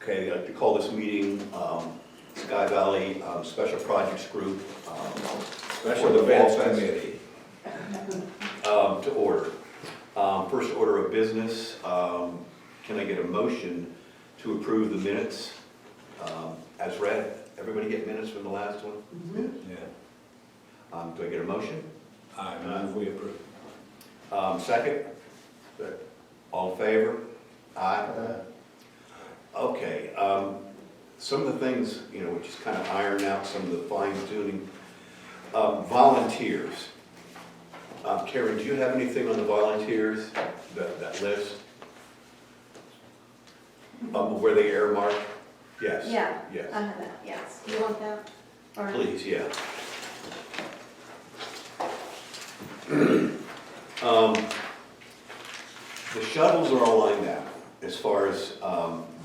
Okay, I'd like to call this meeting Sky Valley Special Projects Group Special for the Events Fall Fest, Committee. to order. First order of business, can I get a motion to approve the minutes as read? Everybody get minutes from the last one? Yeah. Do I get a motion? I move we approve. Second? All in favor? Aye. Okay, some of the things, you know, we just kind of iron out some of the fine tuning. Volunteers. Karen, do you have anything on the volunteers, that list? Where they earmark? Yes. Yeah. Yes, I have that, yes. You want that? Or- please, yeah. The shuttles are all lined out as far as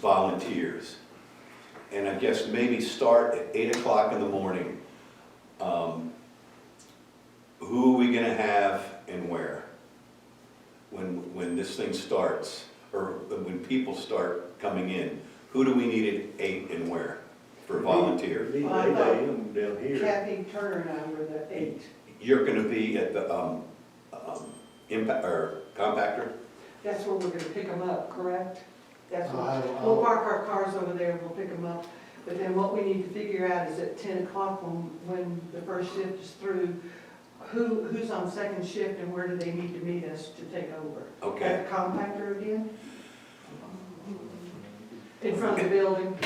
volunteers. And I guess maybe start at 8 o'clock in the morning. Who are we gonna have and where? When this thing starts, or when people start coming in, who do we need at 8 and where for volunteer? Need Well, I 8 thought a.m. down here. Kathy Turner and I were the 8. You're gonna be at the impact, or compactor? That's where we're gonna pick them up, correct? That's I what, don't- we'll park our cars over there, we'll pick them up. But then what we need to figure out is at 10 o'clock when the first shift is through, who's on second shift and where do they need to meet us to take over? Okay. At the compactor again? In front of the building?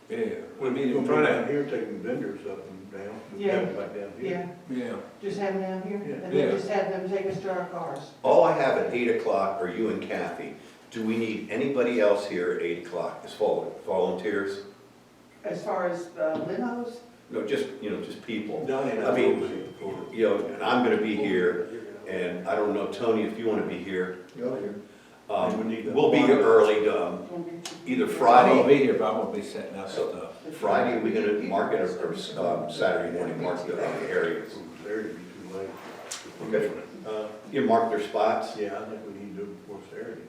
Yeah, we We'll meet be in front down of, here taking vendors up and down. Yeah. Back down here. Yeah, yeah. just have them down here? Yeah. And Yeah. then just have them take us to our cars? All I have at 8 o'clock are you and Kathy. Do we need anybody else here at 8 o'clock as volunteers? As far as limos? No, just, you know, just people. Donnie and I mean, will see before. You know, and I'm gonna be here, and I don't know, Tony, if you wanna be here. Go here. We'll be here early, either I won't Friday, be here, but I'm gonna be setting up stuff. Friday, we're gonna market, or Saturday morning, mark the areas. Saturday be too late. Okay. You mark their spots, Yeah, I think we need to do it before Saturday.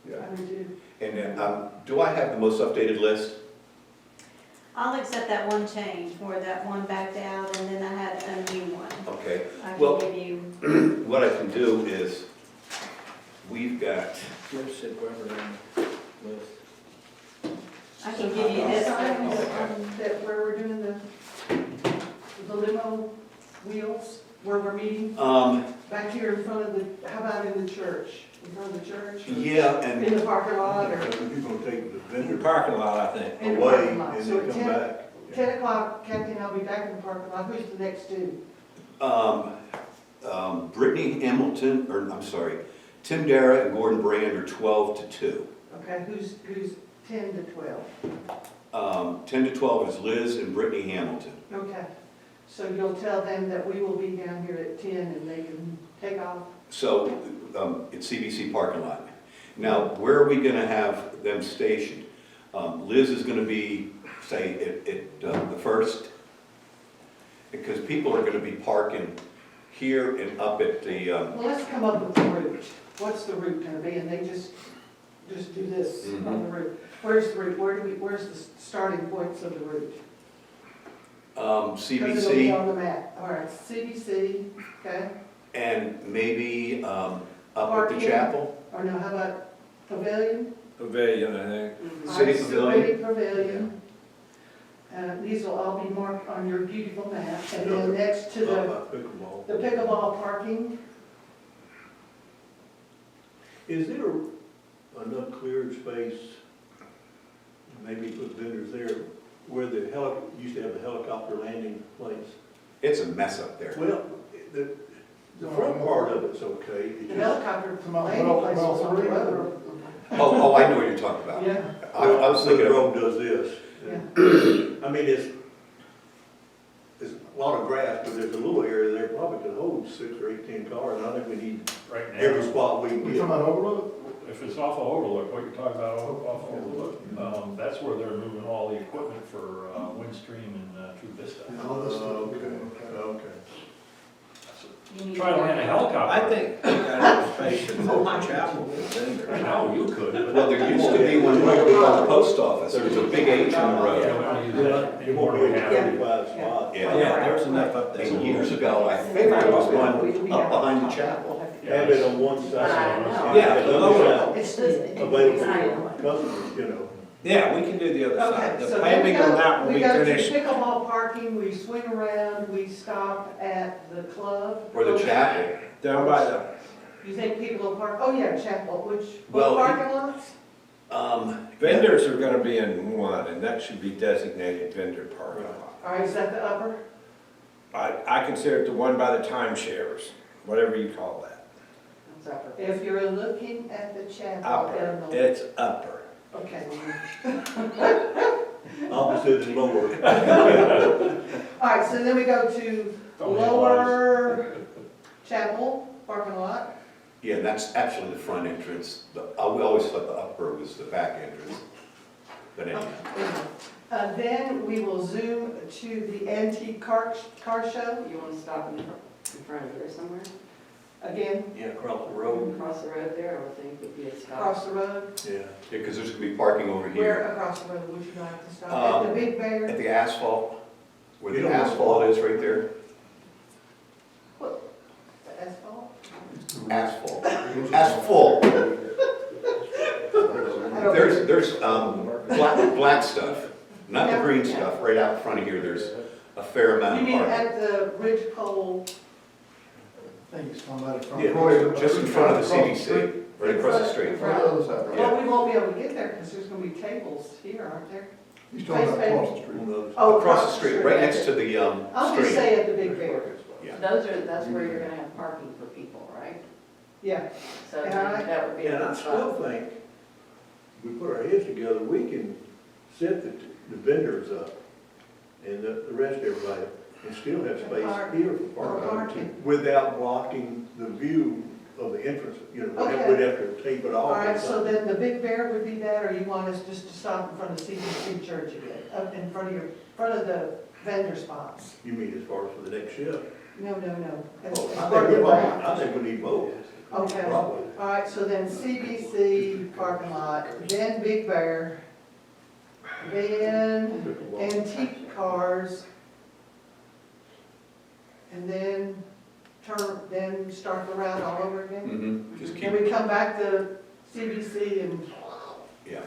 I would do. and then, do I have the most updated list? I'll accept that one change where that one backed out and then I had a new one. Okay, I Well- can give you, what I can do is, we've got, Just sit wherever on the list. I can give you this Sign one. that where we're doing the limo wheels, where we're meeting, back here in front of the, how about in the church? In front of the church? yeah, In and, the parking lot or You're gonna take the In the vendor parking lot, I think. in the away parking lot? and So then at come 10, back. 10 o'clock, Kathy and I'll be back in the parking lot. Who's the next two? Brittany Hamilton, or, I'm sorry, Tim Dara and Gordon Brand are 12 to 2. Okay, who's 10 to 12? 10 to 12 is Liz and Brittany Hamilton. Okay, so you'll tell them that we will be down here at 10 and they can take off? So, it's CBC parking lot. Now, where are we gonna have them stationed? Liz is gonna be, say, at the first, because people are gonna be parking here and up at the, Well, let's come up with the route. What's the route gonna be? And they just do this on the route. Where's the route? Where's the starting points of the route? Because it'll be CBC, on the map. All right, CBC, okay? and maybe up at the Parking. chapel. Or no, how about Pavilion? Pavilion, I think. City All right, Pavilion. City Pavilion. These will all be marked on your beautiful map. And then next to Pickleball. the pickleball parking, Is there enough cleared space, maybe put vendors there, where the used to have the helicopter landing place? It's a mess up there. Well, the front part of it's okay. It's the just- helicopter landing place is on the road. Oh, I know what you're talking about. Yeah, I was thinking The of, road does this. yeah. I mean, it's a lot of grass, but there's a little area there probably could hold 6 or 8, 10 cars. I think we need Right every now, spot we can You get. talking about Overlook? if it's off of Overlook, what you're talking about off of Overlook, that's where they're moving all the equipment for Windstream and True Vista. All this stuff. Okay, okay. You need try to land a helicopter. I think we got enough space in the chapel for vendors. No, you could, but. Well, there used to be one right by the post office, there was a big H on the Yeah, road. we don't use that You won't anymore. be We able have. to find spots. Yeah. Yeah, there was enough up there. And years ago, I think there was one up behind the chapel. Have it on one side. I know. Yeah, and the the lower other level. It's side available for customers, you know. Yeah, we can do the other Okay, side. so The then paving on that will we be go to finished. pickleball parking, we swing around, we stop at the club. Or the chapel. Down by the, You think people will park, oh yeah, chapel, which, Well, what parking lots? vendors are gonna be in one, and that should be designated vendor parking lot. All right, is that the upper? I consider it the one by the timeshares, whatever you call that. If you're looking at the chapel Upper, in the, it's upper. okay. Opposite and lower. All right, so then we go to Don't lower chapel parking lot. Yeah, that's actually the front entrance. We always thought the upper was the back entrance. But anyhow, Then we will zoom to the antique car show, You want to stop in front of there somewhere? again, Yeah, across the road. Across the road there, I would think would be a stop. across the road. Yeah. because there's gonna be parking over Where here. across the road would you like to stop? At the Big Bear? At the asphalt, where You the don't- asphalt is right there. The asphalt? Asphalt. Asphalt. I don't- There's black stuff, not the green stuff. Right out front of here, there's a fair amount You of mean parking. at the ridge pole? I think it's talking about it from. Yeah, just in front of the CDC, right across the street. In From the other side, right? Well, we won't be able to get there because there's gonna be tables here, aren't there? He's talking about across the street. Oh, Across the street, right next to the I'll just stream. say at the Big Bear. Yeah. That's where you're gonna have parking for people, right? Yeah, So And that would be And a I good still spot. think, we put our heads together, we can set the vendors up and the rest everybody, and still have space here for parking parking. without blocking the view of the entrance, you know, Okay. we'd have to tape it all off. right, or so something. then the Big Bear would be that, or you want us just to stop in front of the CBC church again? Up in front of the vendor spots? You mean as far as for the next shift? No. That's Oh, part of the route. I think we need both. Okay. Probably. All right, so then CBC parking lot, then Big Bear, then antique cars, and then then start the route all over again? Just Can keep, we come back to CBC and, yeah.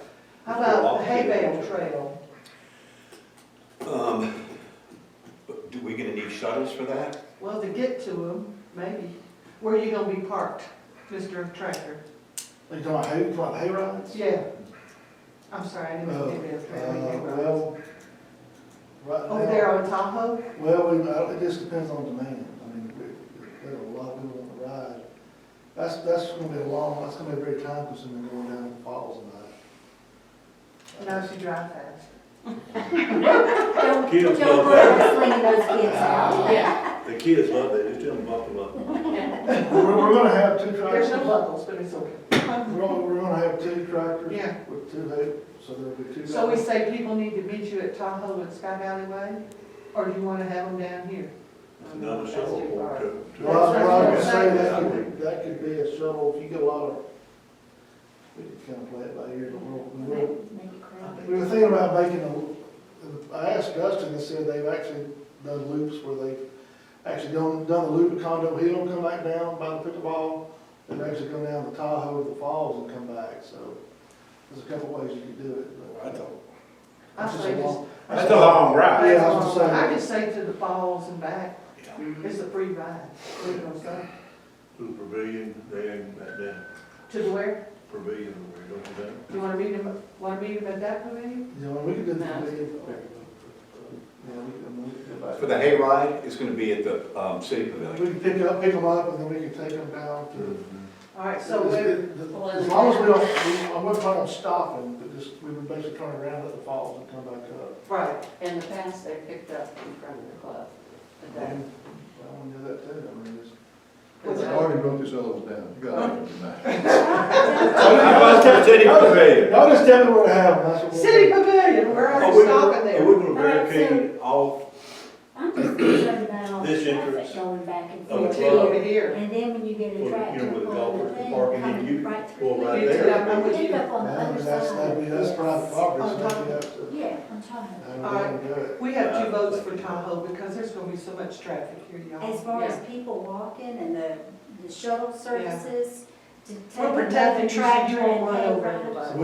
how about the hay bale trail? But do we gonna need shuttles for that? Well, to get to them, maybe. Where are you gonna be parked, Mr. Tractor? Are you talking about hay rides? Yeah. I'm sorry, I didn't mean hay bale trail. I mean hay rides. Well, right now. Over there on Tahoe? Well, it just depends on demand. I mean, there are a lot of people on the ride. That's gonna be that's gonna be very time consuming going down the falls and that. No, she drive fast. Don't, Kids don't love worry that. about slinging those kids out. Yeah. The kids love that, just tell them buckle up. We're gonna have two There's tractors. no buckles, but it's okay. We're gonna have two tractors. Yeah. With two hay, so there'll be two. So we say people need to meet you at Tahoe and Sky Valley Way? Or do you want to have them down here? Another That's shuttle too far. to. Well, I would That's say right. that could be a shuttle, if you get a lot of, we could kind of play it by ear, but we were thinking about I asked Dustin, and said they've actually done loops where they've actually done the loop at Condo Hill, come back down by the pickleball, and actually go down to Tahoe to the falls and come back, so there's a couple ways you could do it, but. I It's just say a just. long- That's a long ride. Yeah, I was gonna say. I just say to the falls and back, Yeah. it's a free ride. What are you gonna say? To the pavilion, then back down, To the where? pavilion, where you don't go down. You wanna meet him at that pavilion? You know, we could do the. No. Yeah, we could go back. For the hayride, it's gonna be at the city We pavilion. can pick them up, and then we can take them down to. All right, so when, As long as we don't, I wouldn't plan on stopping, but just, we would basically turn around at the falls and come back up. right, In the past, they picked up in front of the club. But that- I want to do that too, I mean, just. What's that? already wrote this all down, you got it. City Pavilion. Y'all just tell me where to have them, that's what we'll City do. Pavilion, we're Are already we stopping gonna, there. are we gonna All right, barricade off I'm just concerned about about all the this traffic entrance going back and of Me forth too, the over here. here. And then when you get Or, a you tractor know, where the pull golf the course thing parking, and coming you right go through right here. there. I'm with Pick you. up on the Now, other that's, that's side. private property, On so top you of- have to, Yeah, I'm trying. how we gonna do it. We have 2 votes for Tahoe because there's gonna be so much traffic here, y'all. As far as people walking and the shuttle services, to take We're another protecting you so tractor you and won't run pay over rides. everybody. So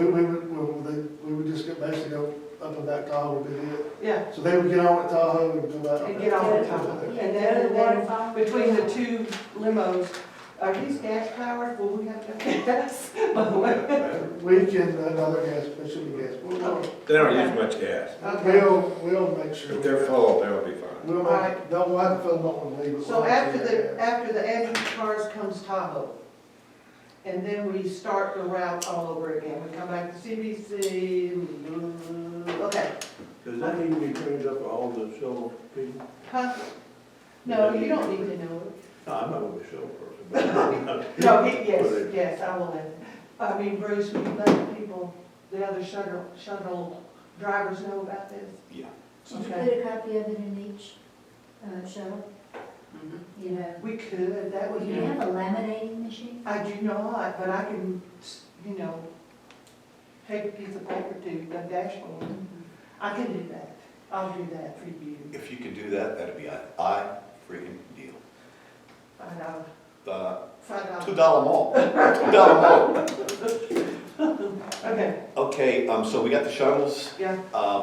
we would just get basically go up and back Tahoe would be it. Yeah, So they would get on at Tahoe and go back. and get off the Tahoe. Yeah, And go to the then waterfall. between the 2 limos, are these gas powered? Will we have to gas? By the way. We can, another gas, there should be gas. We'll, They don't use much gas. Okay. we'll make sure. If they're full, they'll be fine. We'll make, we'll have to fill them up when we leave. but So we'll after make sure the, after the entrance cars comes Tahoe. And then we start the route all over again. We come back to CBC, okay. Does that need to be trained up for all the shuttle people? Huh? No, you don't need to know it. No, I'm not a shuttle person, but. No, yes, But they- yes, I will let, I mean, Bruce, will you let the people, the other shuttle drivers know about this? Yeah. Should you Okay. put a copy of it in each shuttle? You know, We could, that would do be. you have a laminating machine? I do not, but I can, you know, take a piece of paper to the dashboard. I can do that. I'll do that for you. If you could do that, that'd be a freaking deal. $5. The $5. $2 mall, $2 mall. Okay, Okay, so we got the shuttles, yeah.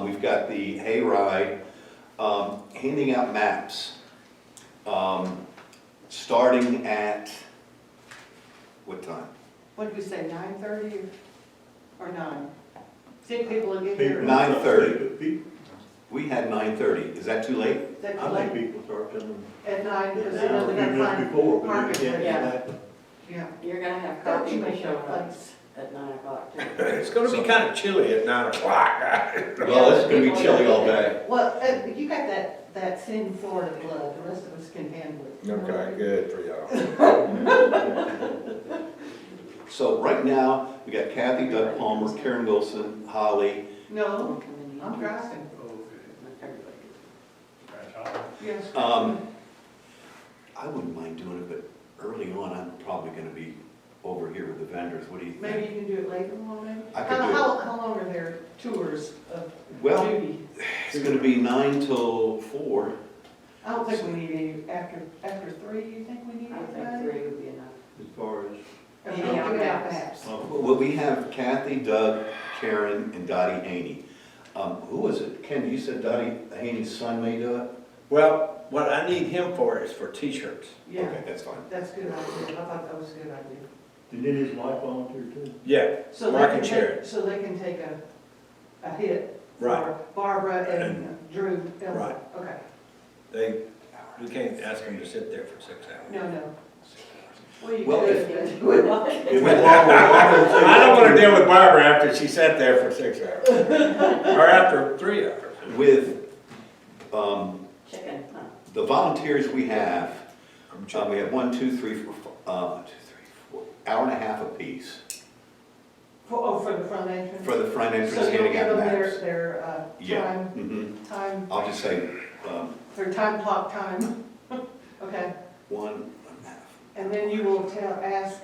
we've got the hayride, handing out maps. Starting at, what time? What did we say, 9:30 or 9? Think people will get here? 9:30. People- We had 9:30, is that too late? Is that I too think late? people start coming At 9, because they a know few they're minutes gonna before, find but parking. you can't. Yeah, yeah. You're gonna have Don't coffee you make showing that up face. at 9 o'clock too. It's gonna be kind of chilly at 9 o'clock. Well, it's gonna be chilly all day. Well, you got that thin Florida blood, the rest of us can handle it. Okay, good for y'all. So right now, we got Kathy, Doug Palmer, Karen Wilson, Holly. No, I'm driving, yes. I wouldn't mind doing it, but early on, I'm probably gonna be over here with the vendors, what do you Maybe think? you can do it later on, maybe? I could do it. How long are their tours of Well, duty? it's gonna be 9 till 4. I don't think we need any, after 3, you think we need I think anybody? 3 would be enough. As far as, Or Handing out give out maps. maps. Well, we have Kathy, Doug, Karen, and Dottie Haney. Who was it? Ken, you said Dottie Haney's son may do it? Well, what I need him for is for t-shirts. Yeah, Okay, that's fine. that's a good idea. I thought that was a good idea. did his wife volunteer too? Yeah, So they Mark can and take, Sharon. so they can take a hit Right. for Barbara and Drew. Elmer. Right. Okay, we can't ask them to sit there for 6 hours. no. Well, you Well, could if- if you would like. It was longer. I don't wanna deal with Barbara after she sat there for 6 hours. Or after 3 hours. With Chicken, huh? the volunteers we have, I'm we checking. have 1, 2, 3, 4, 4, hour and a half apiece For the front entrance? for the front entrance So you'll handing give out them maps. their Yeah. time, Mhm. I'll just say, their time clock time. Okay, 1 and a half. and then you will ask,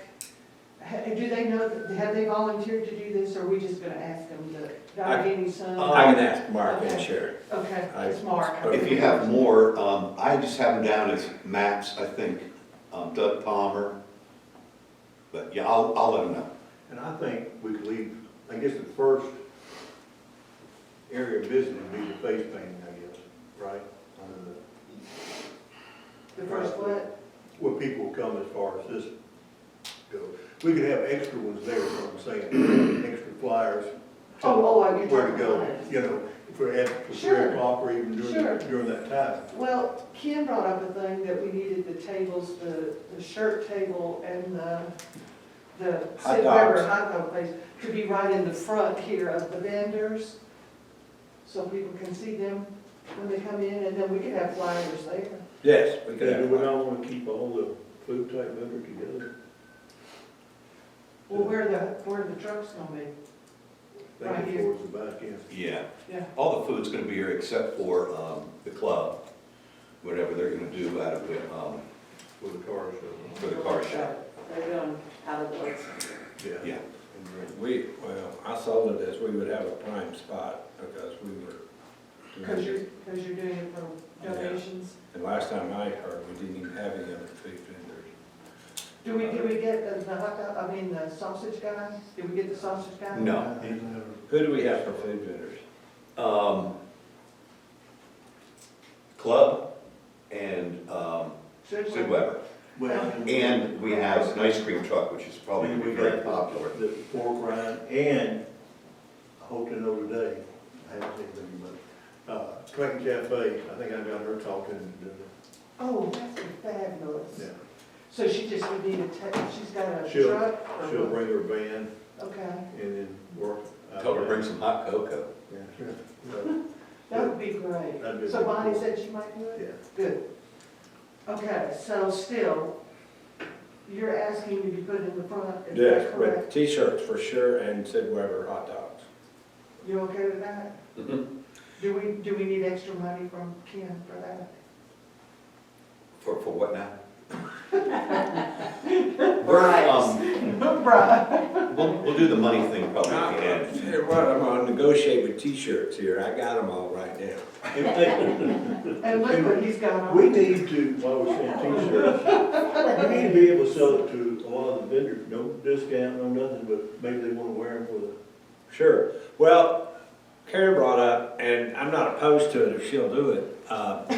do they know, have they volunteered to do this, or are we just gonna ask them, the Diane's son? I can ask Mark and Sharon. Okay, I- it's Mark. If you have more, I just have them down as maps, I think, Doug Palmer. But yeah, I'll let them know. And I think we could leave, I guess the first area of business would be the face painting, I guess, right? Under The first what? where people come as far as this goes. We could have extra ones there, is what I'm saying, extra flyers. You're Where to talking go, about. you know, if we're at for Sure. 3 o'clock or even Sure. during that time. Well, Ken brought up a thing that we needed the tables, the shirt table and the Hot Sid dogs. Weber hot dog place to be right in the front here of the vendors, so people can see them when they come in, and then we could have flyers there. Yes, we could Yeah, do we have. not want to keep all the food type vendors together? Well, where the truck's gonna be? Right Thank you here. towards the back end. Yeah. Yeah. All the food's gonna be here except for the club. whatever they're gonna do out of it, For the car show. for the car show. They're going out of the woods. Yeah. Well, I sold it as we would have a prime spot because we were. Because you're doing it for donations. And last time I heard, we didn't even have any other food vendors. Do we get the hot dog, I mean, the sausage guy? Did we get the sausage guy? No. Who do we have for food vendors? Club and, Sid Sid Weber. Well, And we have an ice cream truck, which is probably gonna be very popular. the pork rind, and I hope to know today, I haven't seen them, but, Clayton Cafe, I think I got her talking, Oh, that's fabulous. yeah. So she just would need a she's got a She'll- truck? or She'll what? bring her van Okay, and then work. out Told her there. bring some hot cocoa. Yeah, sure. So, that would be great. That'd be So good. Bonnie said she might do it? Yeah. Good. Okay, so still, you're asking to be put in the front, is Yes, that with correct? t-shirts for sure and Sid Weber hot dogs. You okay with that? Mhm. Do we need extra money from Ken for that? For what now? Bribes. Right. We'll do the money thing probably at the end. Tell you what, I'm gonna negotiate with t-shirts here. I got them all right now. And look what he's got on. We need to, while we're saying t-shirts, we need to be able to sell it to a lot of the vendors, no discount, no nothing, but maybe they wanna wear them for the. Sure. Well, Karen brought up, and I'm not opposed to it if she'll do it,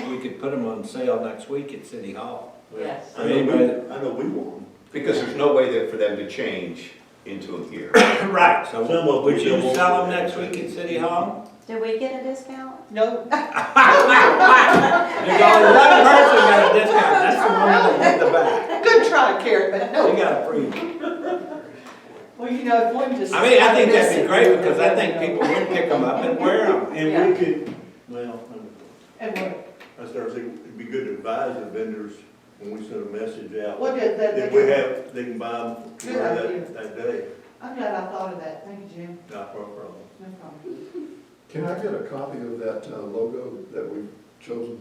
we could put them on sale next week at City Hall. Yes. I know we want them. Because there's no way for them to change into them here. Right, so Some of would them you don't sell want them to. next week at City Hall? Do we get a discount? No. There's only one person got a discount, that's the one that did the back. Good try, Karen, but They no. got a free. Well, you know, if one just. I mean, I think that'd be great, because I think people would pick them up and wear them. And we could, well, And what, I started thinking, it'd be good to advise the vendors when we send a message out. what did that? If we have, they can buy them Good for idea. that day, I'm glad I thought of that, thank you, Jim, not for a problem. no problem. Can I get a copy of that logo that we've chosen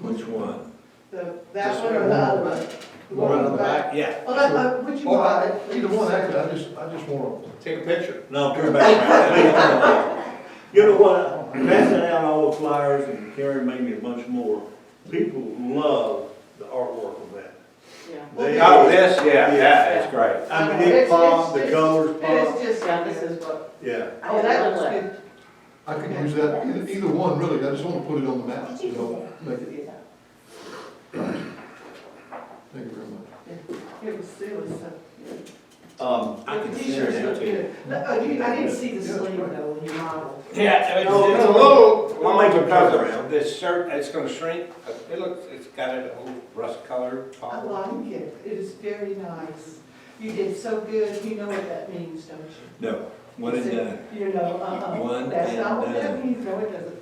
Which one? That Just one or the other one? The one on the back? Yeah. Oh, that, would you buy it? Either one, actually, I just want Take a picture. No, turn back. Please turn back. You know what, passing out all the flyers and Karen made me a bunch more, people love the artwork of that. Yeah. They- Oh, this, yeah, it's great. I mean, It's- it pops, the it's- colors It's pop, just, Yeah, this is what. yeah. oh, that looks good. I could use that, either one, really, I just want to put it on the map, you know, make it, thank you very much. It was so. I The can send t-shirts it look to you. good. No, I didn't see the sleeve though, in your model. Yeah, it's No, it's a no, little, we'll make it because cover. of this shirt, it's gonna shrink. It looks, it's got a little rust color. I like it, it is very nice. You did so good, you know what that means, don't you? No, one and done. You know, One that's and not what that done. means, no, it doesn't.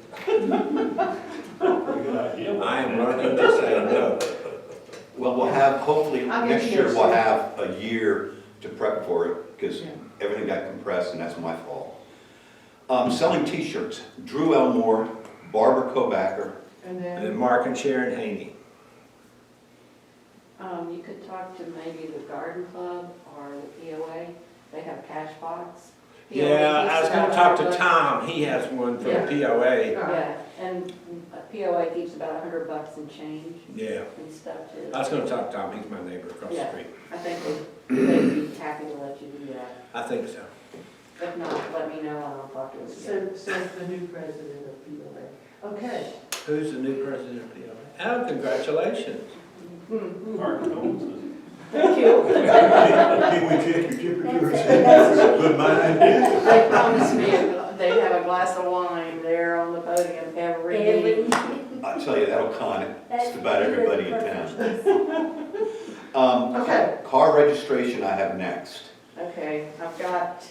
Good idea. I am learning to say no. Well, we'll have, hopefully, I'll next get you year, a we'll sheet. have a year to prep for it, because Yeah. everything got compressed, and that's my fault. Selling t-shirts, Drew Elmore, Barbara Kobacker, And And then then, Mark and Sharon Haney. You could talk to maybe the garden club or the POA, they have a cash box. POA Yeah, keeps I was gonna about talk to $100. Tom, he has one for the Yeah. POA. Yeah, and POA keeps about $100 in change Yeah, and stuff too. I was gonna talk to Tom, he's my neighbor across the Yeah. street. I think they'd be happy to let you do that. I think so. If not, let me know and I'll talk to us again. says the new president of PLA. Okay. Who's the new president of POA? Oh, congratulations. Mark Jones is. Thank you. Can we check your temperature? Good mind. They promised me they'd have a glass of wine there on the podium every meeting. I tell you, that'll con just about everybody in town. Okay. Car registration I have next. Okay, I've got,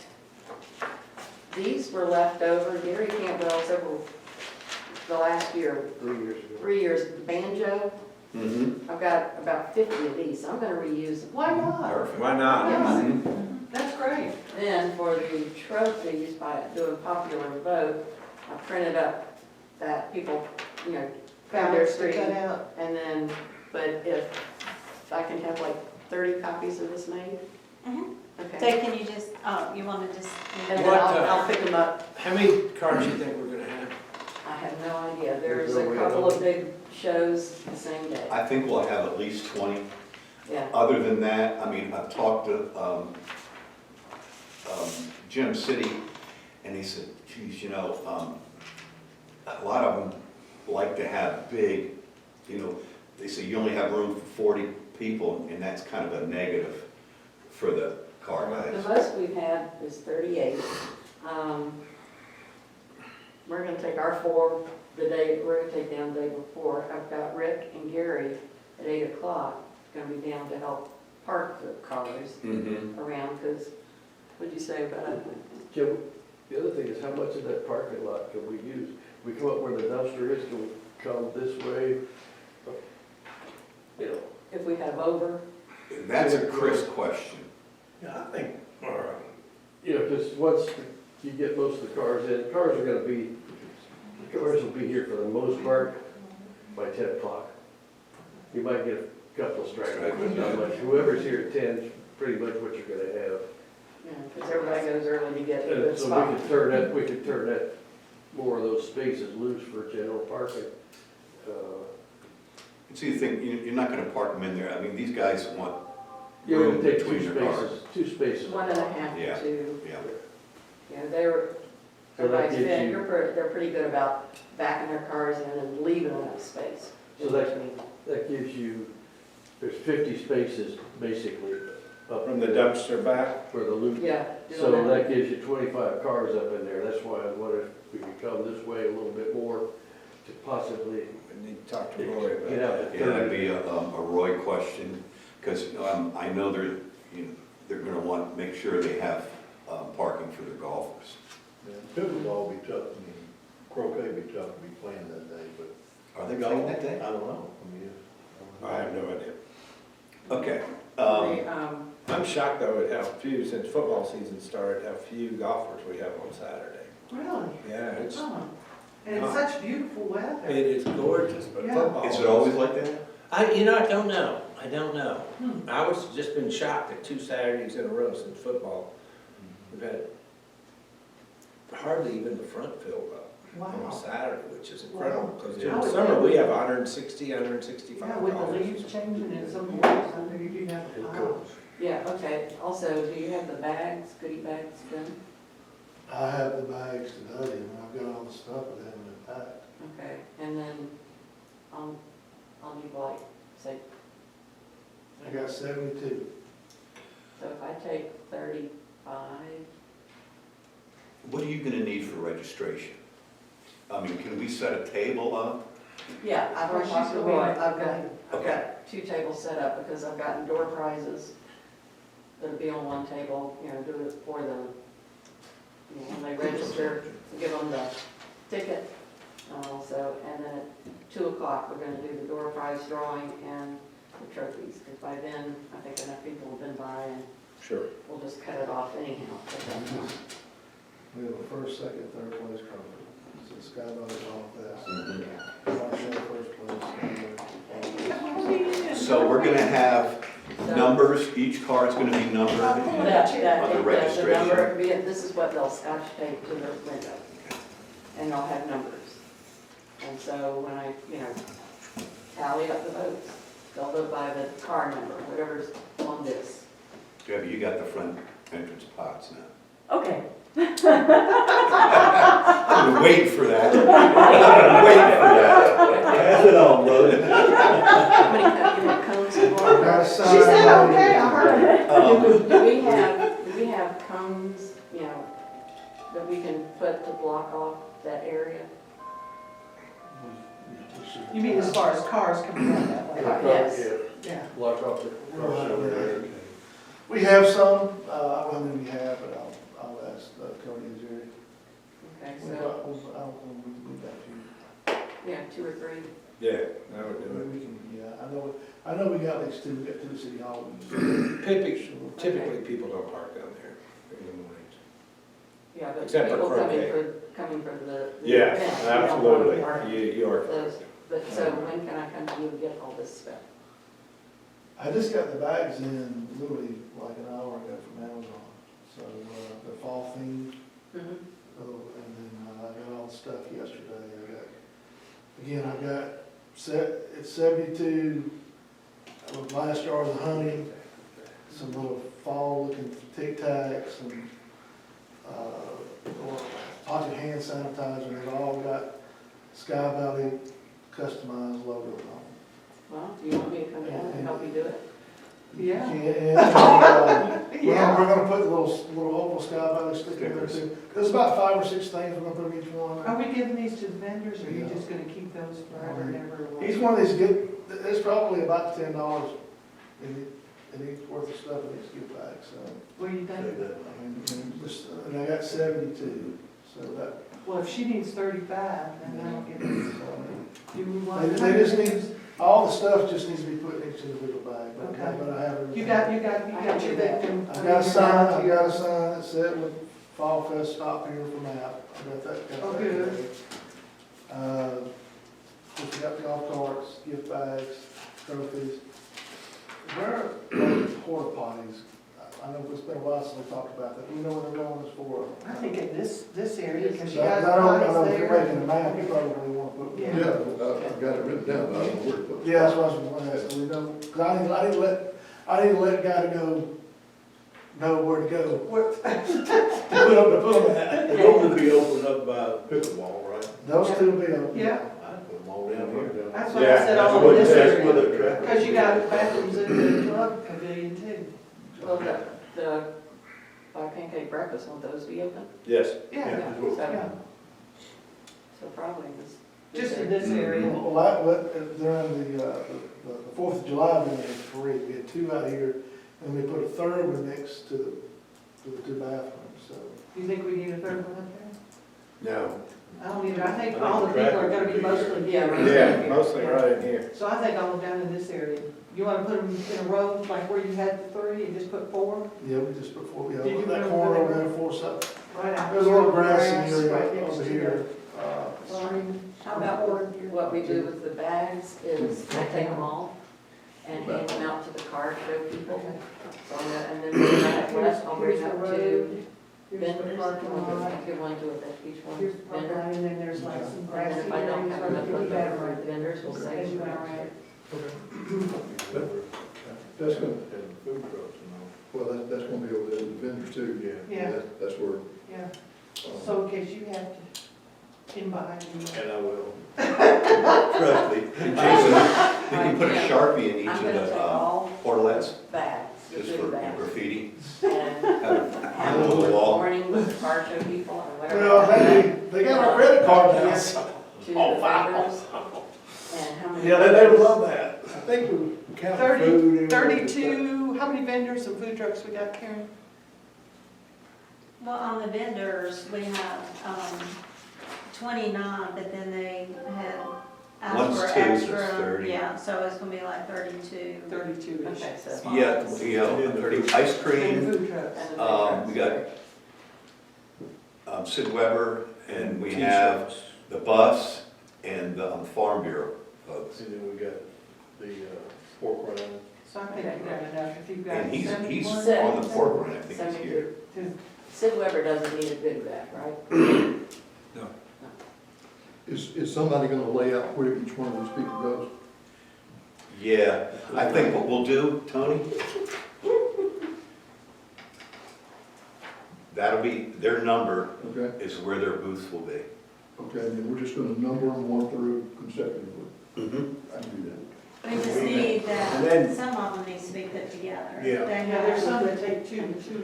these were left over, Gary Campbell's over the last year, 3 years, banjo. Mm-hmm. I've got about 50 of these, so I'm gonna reuse them. Why not? Perfect. Why not? Yeah, that's great. Then for the trophies, by doing popular vote, I printed up that people, you know, balance to Street. cut out. And then, but if I can have like 30 copies of this made? Mhm. Okay. So can you just, oh, you wanna just? And then What, I'll pick them up. How many cars you think we're gonna have? I have no idea. There's There's no a way couple to of big shows the same day. I think we'll have at least 20. Yeah. Other than that, I mean, I've talked to Jim City, and he said, geez, a lot of them like to have big, they say you only have room for 40 people, and that's kind of a negative for the car The guys. most we've had is 38. We're gonna take our 4 we're gonna take down the day before. I've got Rick and Gary at 8 o'clock, gonna be down to help park the cars Mhm. around, because, what'd you say about it? The other thing is, how much of that parking lot can we use? We come up where the dumpster is, can we come this way? You know, If we have over, That's a Chris question. Yeah, I think, you know, because once you get most of the cars in, cars will be here for the most part by 10 o'clock. You might get a couple of stragglers, but not much. Whoever's here at 10 is pretty much what you're gonna have. because everybody goes early to get to And the so spot. we could turn that, more of those spaces loose for general parking. So you think, you're not gonna park them in there, I mean, these guys want Yeah, we room can take between two their cars. spaces, 2 spaces. 1.5 Yeah. to 2. Yeah. They were, So that everybody's gives been, you- they're pretty good about backing their cars in and leaving enough space. So that gives you, there's 50 spaces basically up From the dumpster back? for the loop. Yeah. So doing that gives you 25 cars up in there. That's why I wonder if we could come this way a little bit more to possibly We need to talk to Roy about get that. out. Yeah, that'd be a Roy question, because I know they're gonna want to make sure they have parking for their golfers. pickleball would be tough, croquet would be tough to be playing that day, but. Are they playing that day? I don't know, I have no idea. Okay. I'm shocked though at how few, since football season started, how few golfers we have on Saturday. Really? Yeah, it's, Oh, and it's such beautiful weather. it is gorgeous, but Yeah. football. Is it always like that? I don't know. I don't know. I was just been shocked at 2 Saturdays in a row since football. We've had hardly even the front filled up on Wow. Saturday, which is incredible. Wow. Because I in would summer, think- we have 160, 165 Yeah, with the golfers. leaves changing in some areas, I know you do have a pile. Yeah, okay. Also, do you have the bags, goodie bags done? I have the bags today, and I've got all the stuff that haven't been packed. Okay, and then I'll need like, say, I got 72. so if I take 35, What are you gonna need for registration? I mean, can we set a table up? yeah, I've already She's talked to gonna be Roy. on I've Friday. got 2 tables set up because I've gotten door prizes that'll be on one table, do it for them. When they register, give them the ticket also, and then at 2 o'clock, we're gonna do the door prize drawing and the trophies, because by then, I think enough people have been by and Sure. we'll just cut it off anyhow. We have a first, second, third place covered. So Skybox all fast. Mhm. Marshall first place. Skybox. So we're gonna have So- numbers, each card's gonna be numbered. That, On the the number, registration. this is what they'll scotch tape to their window, and they'll have numbers. And so when I, tally up the votes, they'll vote by the car number, whatever's on this. Debbie, you got the front entrance pots now. Okay. I've been waiting for that. I've been waiting for that. Pass it on, brother. How many cones you want? Got a She sign said, on okay, it. I heard it. Do we have cones, that we can put to block off that area? You mean as far as cars coming down that way? Yes. Yeah. Block off the cars over there. We have some, I don't know how many we have, but I'll ask Cody and Jerry. Okay, We so, got, we got you. 2 or 3. Yeah, that would do We can, I know we got at least 2, we got 2 city hall. it. Typically, people don't park down there in the mornings. Yeah, but Except for people croquet. coming for the Yeah, event, we don't want to park absolutely. You are. those But so when can I come to you and get all this stuff? I just got the bags in literally like an hour ago from Amazon, so, the fall theme, Mhm. and then I got all the stuff yesterday. I got it's 72 glass jars of honey, some little fall looking Tic Tacs, and, pocket hand sanitizer, and they've all got Sky Valley customized logo on them. Well, do you want me to come down and help you do it? Yeah. We're gonna put the little oval Sky Valley sticker in there too. There's about 5 or 6 things we're gonna put in each one. Are we giving these to the vendors, or are you just gonna keep those forever and ever? Each one of these there's probably about $10 in each worth of stuff in each gift bag, so. What do you think? And I got 72, so that, Well, if she needs 35, then I'll get this. Do we want? they just need, all the stuff just needs to be put in each individual bag, but Okay. but I have everything. You got your victim. I got a sign that said with Fall Fest stop here for map. I got that. Oh, good. We got golf carts, gift bags, trophies. Where are porta potties? I know it's been a while since we talked about that. Do you know what they're going for? I think in this area, because you I guys don't are know if you're there. making a map, you probably want to put. Yeah. Yeah, I've got it written down, but I don't know where to put it. Yeah, that's what I was going to ask. We know, because I need to let guy know where to go. What- To put them at. They're going to be opened up by pickleball, right? Those two will be open. Yeah, I put them all down here. that's what I said, all in this That's where area. they're trapped. Because you got bathrooms in the club pavilion too. Well, the by pancake breakfast, won't those be open? Yes. Yeah, So, yeah, so probably this. just in this area. During the 4th of July, we had 3. We had 2 out here, and we put a third one next to the 2 bathrooms, so. You think we need a third one up there? No. I don't either, I think all the people are gonna be mostly, yeah. mostly right in here. So I think all down in this area. You wanna put them in a row, like where you had the 3, and just put 4? Yeah, we just put 4, Did you that put corner them over in? there, 4 side. Right out. There's a little grassy Grass area right next over to here. the stream. How about what we do with the bags is I take them all and hand them out to the car show people. So I'm gonna, and then bring that left, I'll bring Here's the up to road, here's the vendors. parking lot, Give one to each one here's the parking vendor. lot, and then there's like some And then grassy if I don't areas have where enough people left better over, the vendors will say. as you went around. That's gonna, And food trucks and all. well, that's gonna be over there with the vendors too. Yeah, That's where, yeah. So in case you have to invite me. And I will. Trust me. And Jason, you can put a Sharpie in each I'm of gonna the take all portalets, bags, the just food for bags, graffiti. and Have have a them little in the wall. morning with the car show people and whatever. Well, they got our credit card now, so. To the vendors. And how many? Yeah, they would love that. I think we count 30, food. 32, how many vendors and food trucks we got, Karen? Well, on the vendors, we have 29, but then they had One's asked for 2, so it's extra. 30. Yeah, so it's gonna be like 32. 32-ish. Okay, so. Yeah, 30 ice And cream. food trucks. And the food We trucks. got Sid Weber, and we have the bus and the Farm Bureau folks. And then we got the pork rind. So I think you got enough, if you've got And he's 71. on the pork run, I think he's here. Sid Weber doesn't need a big bag, right? is somebody gonna lay out where each one of those people goes? Yeah, I think what we'll do, Tony, that'll be, their number Okay, is where their booths will be. okay, and then we're just gonna number them 1 through consecutively. Mhm. I can do that. We just need And that, then- some of them needs to be put together. Yeah. They Yeah, there's have- some that take two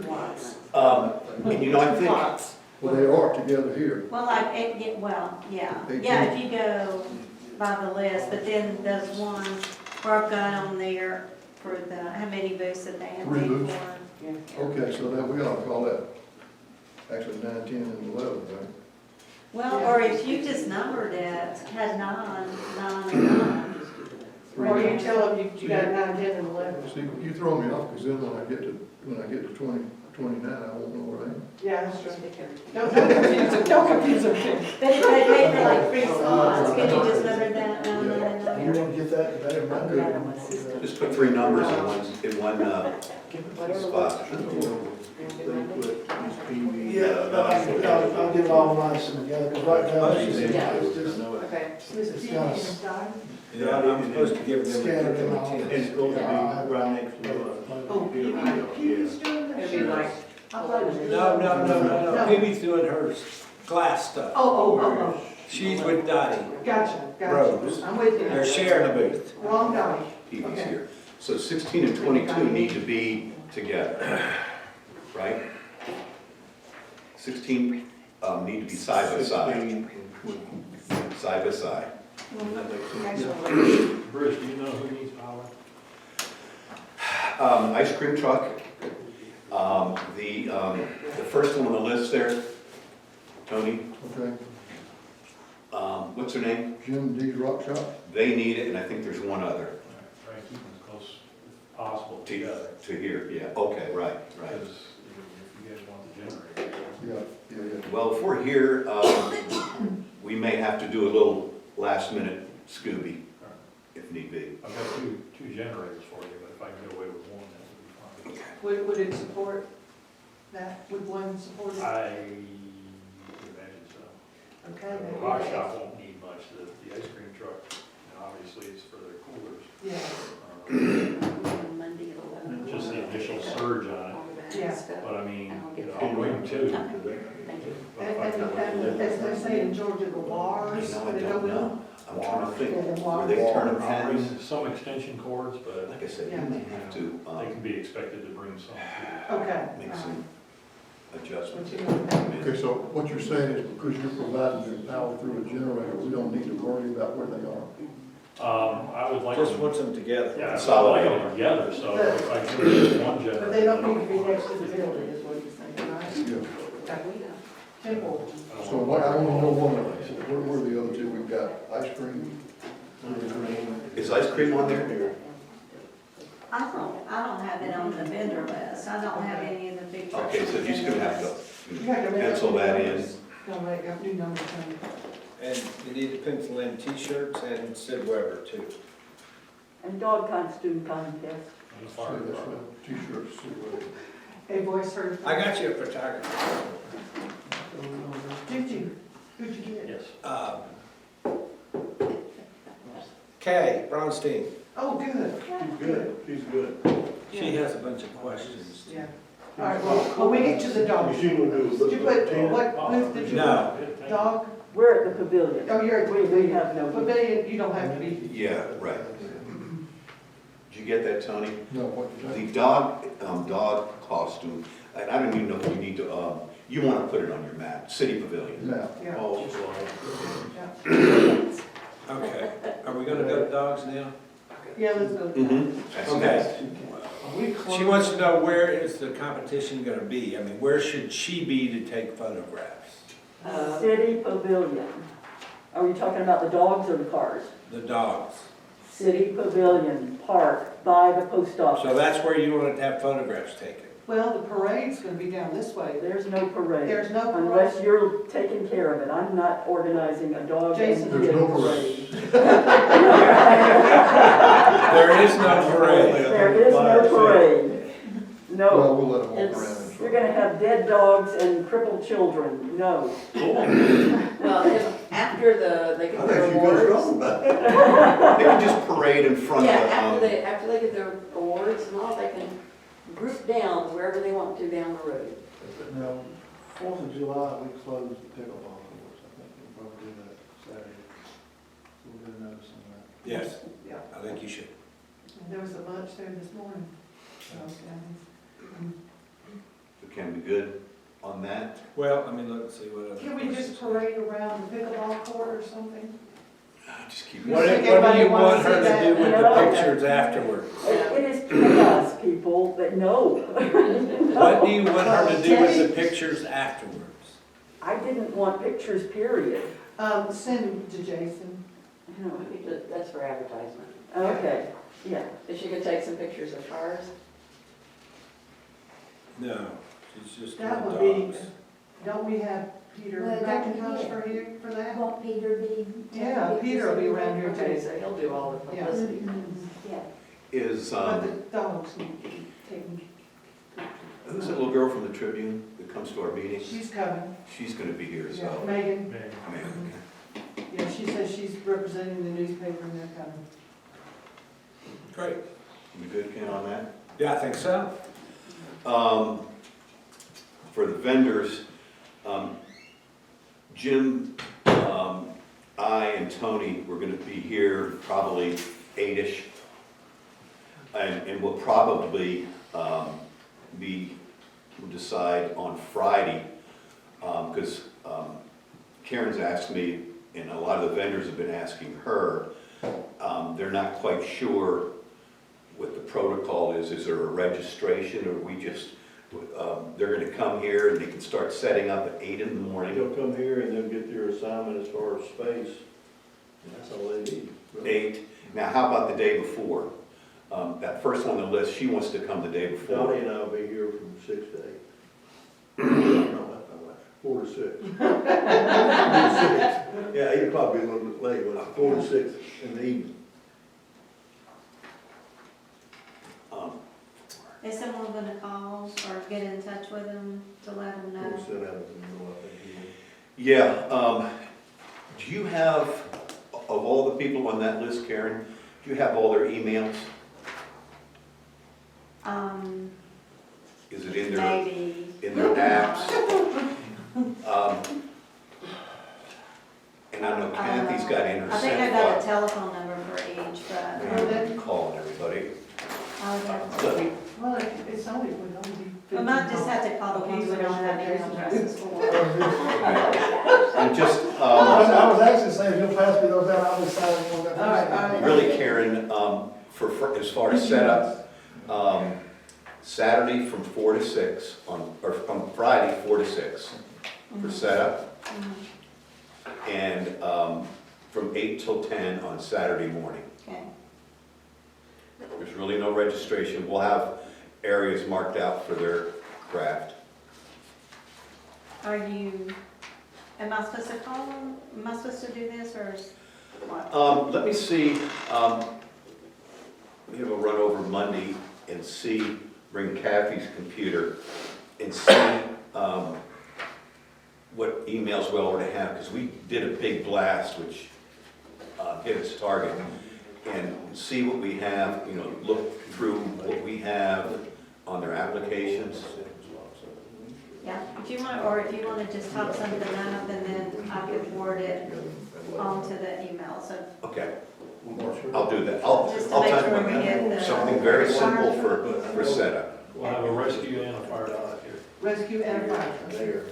lots. And you know, I think, Lots. Well, they are together here. Well, like, yeah, if you go by the list, but then there's one where I've got on there for the, how many booths that they have 3 paid booths? for. Yeah. Okay, so that, we ought to call that actually 9, 10, and 11, right? Well, or if you just numbered it, had 9, 9, and 9. Or you tell them you got 9, 10, and 11. See, you throw me off, because then when I get to 20, 29, I won't know where I am. Yeah, that's true. Don't confuse them, But if they pay for like 3 slots, could you just number that, 9, 9, get that today, or Monday. Just put three numbers in one spot. They put these PV. Yeah, I'll get it all nice and together, because right now, it's just, Okay. it's kind of Yeah, I'm supposed to give them scattered in the all. And it's supposed to be right next to, Oh, Pee-wee's doing that? It'd be like, I thought it was just- No, Phoebe's doing her glass stuff. Oh, She's with Dottie. gotcha, Rose. I'm with you. They're sharing a booth. Wrong guy. TV's here. So 16 and 22 need to be together, right? 16 need to be side by side, 16 and 20. side by side. Bruce, do you know who needs power? Ice cream truck, the first one on the list there, Tony, Okay, what's her name? Jim D's Rock Shop? They need it, and I think there's one other Try and keep them as close as possible to, together. to here, yeah, okay, right. Because if you guys want the generator. Yeah. Well, if we're here, we may have to do a little last minute Scooby, if need be. I've got two generators for you, but if I can get away with one, that would be fine. Would it support that? Would one support it? I would imagine so. Okay. The rock shop won't need much, the ice cream truck, and obviously it's for their coolers. Yeah. Monday at 11. Just the initial surge on it, Yeah. but I mean, I'll bring two. Thank you. And as they say in Georgia, the You bars, know, I they don't go know. I'm trying to think, Yeah, were they turning I'll bring pens? some extension cords, but Like I said, you may have to, they can be expected to bring some too. Okay. make some adjustments. What you know. Okay, so what you're saying is because you're providing them power through a generator, we don't need to worry about where they are. I would like Just them, wants them together. yeah, I'd Solid. like them together, so if I can get one generator. But they don't need to be next to the building, is what you're saying, right? Yeah. Okay. Temple. So what, I want to know one of these, where were the other two? We've got ice cream. Is ice cream on there? I don't have it on the vendor list. I don't have any of the pictures. Okay, so you're just gonna have You to have to make up pencil new that in. numbers. Gonna make up new numbers. And you need to pencil in T-shirts and Sid Weber too. And dog costume contest. On the See, fire that's department. what T-shirts, see what A voice heard. I got you a photographer. Did you? Who'd you get? Yes. Kay Bronstein. Oh, good. She's good, she's good. She has a bunch of questions. Yeah. All right, well, when we get to the dog, You see what it was? did you put, what booth did you? No. put? Dog? We're at the pavilion. Oh, you're at the We pavilion. have no. Pavilion, you don't have to be. Yeah, right. Did you get that, Tony? No, what you say? The dog costume, and I don't even know if you need to, you wanna put it on your map, city pavilion. Now, Yeah. Oh, Yeah. Okay, are we gonna go to dogs now? Yeah, let's go. Okay. We She close. wants to know where is the competition gonna be? I mean, where should she be to take photographs? City Pavilion. Are we talking about the dogs or the cars? The dogs. City Pavilion Park by the post office. So that's where you want to have photographs taken? Well, the parade's gonna be down this way. There's no parade. There's no parade. Unless you're taking care of it. I'm not organizing a dog and Jason, kid there's no parade. There is no parade. There is no parade. well, No. we'll let them walk around It's, and you're try. gonna have dead dogs and crippled children. No. Well, if, after they I get their think she goes awards. wrong about it. They can just parade in front Yeah, of the, after they get their awards and all, they can group down wherever they want to down the road. Now, 4th of July, we closed the pickleball courts. I think we'll probably do that Saturday. So we'll get a notice on that. Yes, Yeah. I think you should. And there was a lunch there this morning. So, can we good on that? Well, I mean, let's see what other. Can we just parade around the pickleball court or something? Just keep. What do think what do everybody you want wants to her see to do that? with the No. pictures afterwards? It is chaos, people, that know. What do you want her to do with the pictures afterwards? I didn't want pictures, period. Send them to Jason. You know, That's for advertisement. okay, yeah. If she could take some pictures of cars. No, she's just That doing would be, dogs. don't we have Peter Well, McIntosh for here for that? Well, won't Peter be? Yeah, Peter will be around here Okay, too. so he'll do all the publicity. Yeah. Is, But the dogs need to be taken, who's that little girl from the Tribune that comes to our meetings? she's coming. She's gonna be here, Yeah, so. Megan, Man, Man, yeah, she says she's representing the newspaper and they're coming. Great. we good, Ken, on that? Yeah, I think so. For the vendors, Jim, I and Tony, we're gonna be here probably 8-ish. And we'll probably, we'll decide on Friday, because Karen's asked me, and a lot of the vendors have been asking her, they're not quite sure what the protocol is. Is there a registration, or we just, they're gonna come here and they can start setting up at 8 in the morning. They'll come here and they'll get their assignment as far as space, and that's all they need. 8. Now, how about the day before? That first on the list, she wants to come the day before. Donnie and I'll be here from 6 to 8. No, 4 to 6. Yeah, 8 o'clock will be a little bit late, but 4 to 6 in the evening. Is someone gonna call or get in touch with them to let them We'll know? set out in the middle, I think. Yeah, do you have, of all the people on that list, Karen, do you have all their emails? Is it in their, Maybe. in their apps? And I know Kathy's got in her I think I set got a file. telephone number for each, but I'm calling everybody. I would have Let to. me, Well, it's only, it would only be. We might just have to call the ones we don't have email addresses for. and just, I was actually saying, if you'll pass me those down, I'll be signing one. All right. really, Karen, for, as far as setup, Saturday from 4 to 6, or from Friday, 4 to 6 for setup, and from 8 till 10 on Saturday morning. Okay. There's really no registration. We'll have areas marked out for their craft. Are you, am I supposed to call them? Am I supposed to do this or is what? Let me see, we have a run over Monday and see, bring Kathy's computer and see what emails we already have, because we did a big blast, which hit its target, and see what we have, you know, look through what we have on their applications. Yeah, if you want, or if you want to just type something up and then I could forward it onto the email, so Okay, I'll do that. I'll just to make type sure we get the. something very simple for setup. we'll have a rescue and a fire out here. Rescue and fire. There.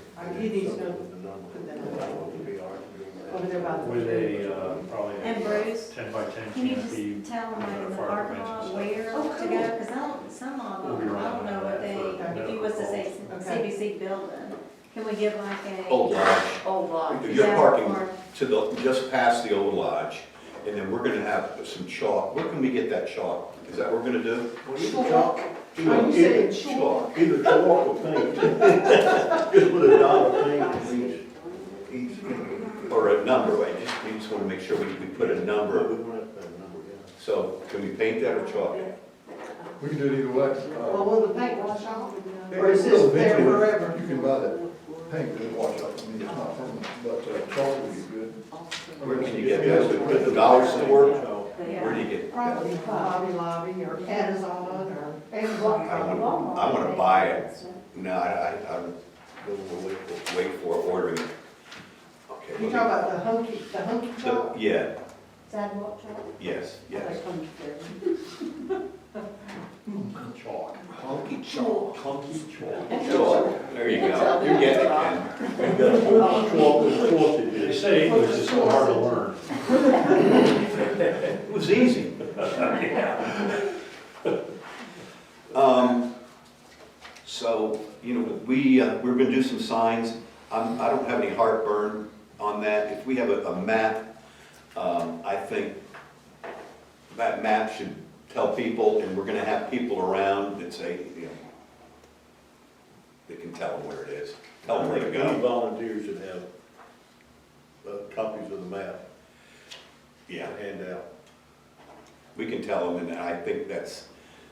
He needs to put that over there by the. With a, probably And Bruce, 10 by 10 can you canopy. just tell them like in the parking lot where to go? Because I don't, some of them, I don't know what they, if you was to say CBC building, can we give like a? Old Lodge. Old lodge. You're Yeah, parking or- to the, just past the old lodge, and then we're gonna have some chalk. Where can we get that chalk? Is that what we're gonna do? Chalk? Are you saying chalk? Either chalk or paint. Just put a dot of paint on each. Or a number, right? We just wanna make sure we put a We number. want to put a number, yeah. So can we paint that or chalk it? We can do it either way. Well, will the paint wash off? Or is this there forever? You can buy that paint and then wash off. I mean, it's not permanent, but chalk would be good. Where can you get that? At the dollar store? Where do you get it? Probably Hobby Lobby or Amazon or Amazon. I wanna buy it. No, I wait for ordering it. Okay. You talk about the hunky chalk? Yeah, Sidewalk chalk? yes, yes. Chalk. Honky chalk. Honky chalk. Chalk. There you go. You're getting it, Ken. We got to put chalk and force They it. say English is so hard to learn. It was easy. So, you know, we're gonna do some signs. I don't have any heartburn on that. If we have a map, I think that map should tell people, and we're gonna have people around that say, you know, they can tell them where it is. Tell them where to Any go. volunteers should have copies of map Yeah, to hand out. we can tell them, and I think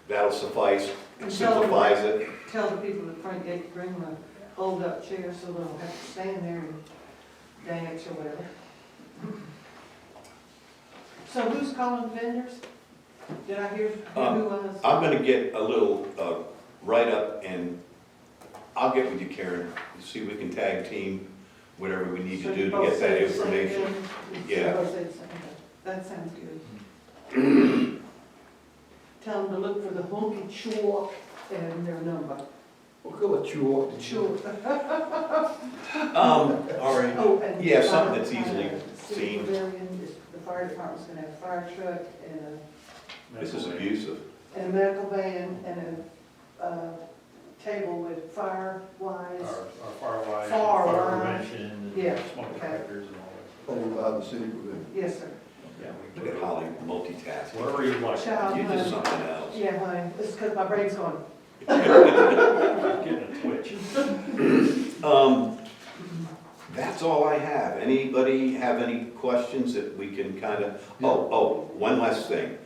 that'll suffice. It And tell them- simplifies it. Tell the people at the front gate to bring the hold-up chairs so they don't have to stand there and dance or whatever. So who's calling vendors? Did I hear who was? I'm gonna get a little, write-up, and I'll get with you, Karen, and see if we can tag team whatever we need to do to get that information. Yeah. That sounds good. Tell them to look for the honky chork and their number. We'll go with you. Sure. All right. Oh, and Yeah, the something fire- that's easily City seen. Pavilion, the fire department's gonna have a fire truck This is abusive. and a medical van and a table with fire wise. Our fire Fire fire wise. prevention, Yeah, and smoke okay. detectors and all Over by the city pavilion. Yes, sir. that. Look at Holly multitasking. Whatever you like, Child, You did honey. something else. Yeah, honey, this is because my brain's going. getting a twitch. That's all I have. Anybody have any questions that we can kind of, one last thing.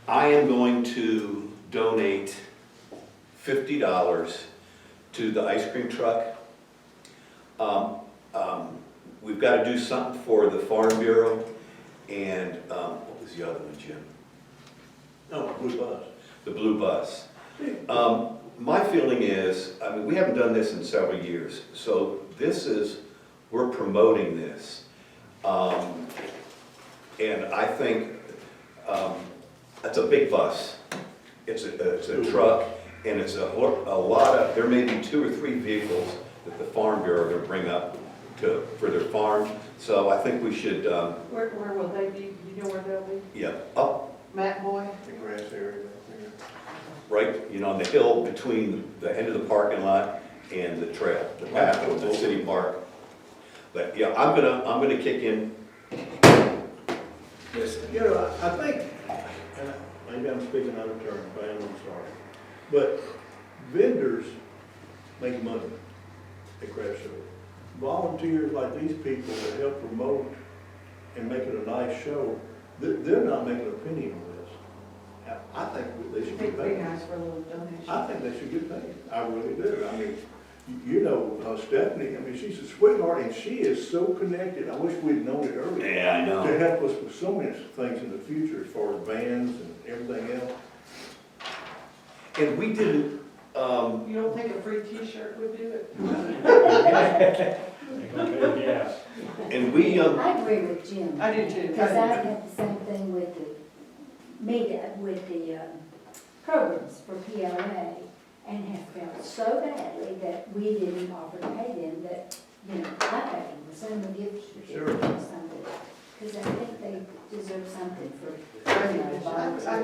I am going to donate $50 to the ice cream truck. We've got to do something for the Farm Bureau, and, what was the other one, Jim? No, blue bus. The blue bus. My feeling is, I mean, we haven't done this in several years, so we're promoting this. And I think, it's a big bus. It's a truck, and it's a lot of, there may be 2 or 3 vehicles that the Farm Bureau will bring up for their farm. So I think we should, Where will they be? You know where they'll be? yeah, up, Matt Boy? The grass area back there. right, on the hill between the end of the parking lot and the trail, the path of the city park. But yeah, I'm gonna kick in. You know, I think, and maybe I'm speaking out of turn, but I'm sorry, but vendors make money at craft shows. Volunteers like these people that help promote and make it a nice show, they're not making a penny on this. I think they should It'd get be paid. nice for a little donation. I think they should get paid. I really do. I mean, you know, Stephanie, I mean, she's a sweetheart and she is so connected. I wish we'd known it earlier. Yeah, I know. To help us with so many things in the future as far as vans and everything else. And we didn't, You don't think a free t-shirt would do it? Ain't gonna pay the gas. and we, I agree with Jim. I do too. Because I had the same thing with the programs for PLA, and have felt so badly that we didn't offer to pay them, that, you know, I paid them, send them a gift certificate or something. Because I think they deserve something for,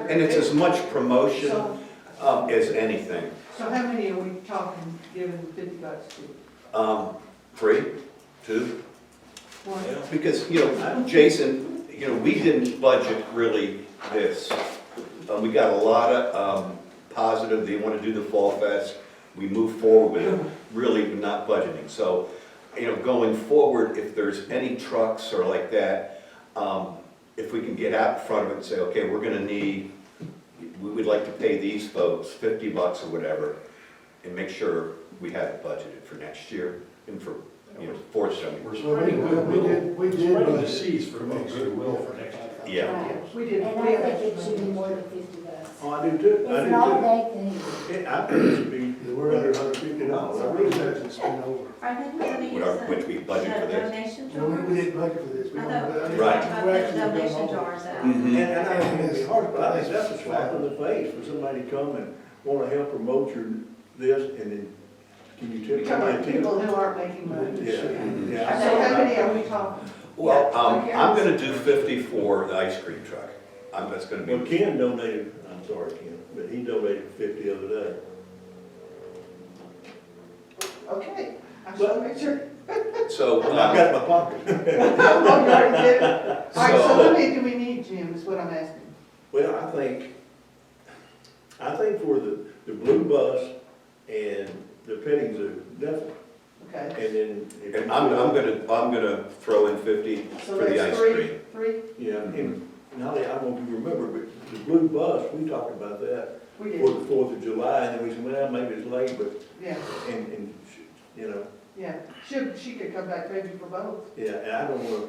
and it's as much promotion as anything. So how many are we talking, giving $50 to? 3, 2, One? because, Jason, we didn't budget really this. We got a lot of positive, they want to do the Fall Fest. We move forward with it, really not budgeting. So, going forward, if there's any trucks or like that, if we can get out in front of it and say, okay, we would like to pay these folks $50 or whatever, and make sure we have it budgeted for next year and for, fourth summer. We're Well, spreading we did spreading the budget seeds for goodwill for next year. Yeah. right. We did. And I think it should be more than $50. Oh, I do too. It's an all-day thing. I think it should be under $150. I really do. It's been over. Are they gonna use Which we budget for the this. donation No, we jars? didn't budget for this. We I don't- thought, mean, Right. I thought we're the actually done donation all- jars out. Mhm. And I don't think it's hard, but I think that's a slap in the face for somebody to come and want to help promote this, and then, can you tell We're talking about me? people who aren't making money. Yeah, So yeah. how many are we talking? Well, I'm gonna do 50 for the ice cream truck. That's gonna Well, be, Ken donated, I'm sorry, Ken, but he donated 50 the other day. Okay, I just want to make sure. so, And I've got my pocket. Oh, you already did it? All right, so So- how many do we need, Jim, is what I'm asking? Well, I think for the blue bus and the petting zoo, definitely. Okay, And then. if And you- I'm gonna throw in 50 so for the that's ice three, cream. three? Yeah, and Holly, I don't know if you remember, but the blue bus, we talked about that We for did, the 4th of July, and then we said, well, maybe it's late, but, yeah, and, you know, yeah. She could come back maybe for both. yeah, and I don't wanna,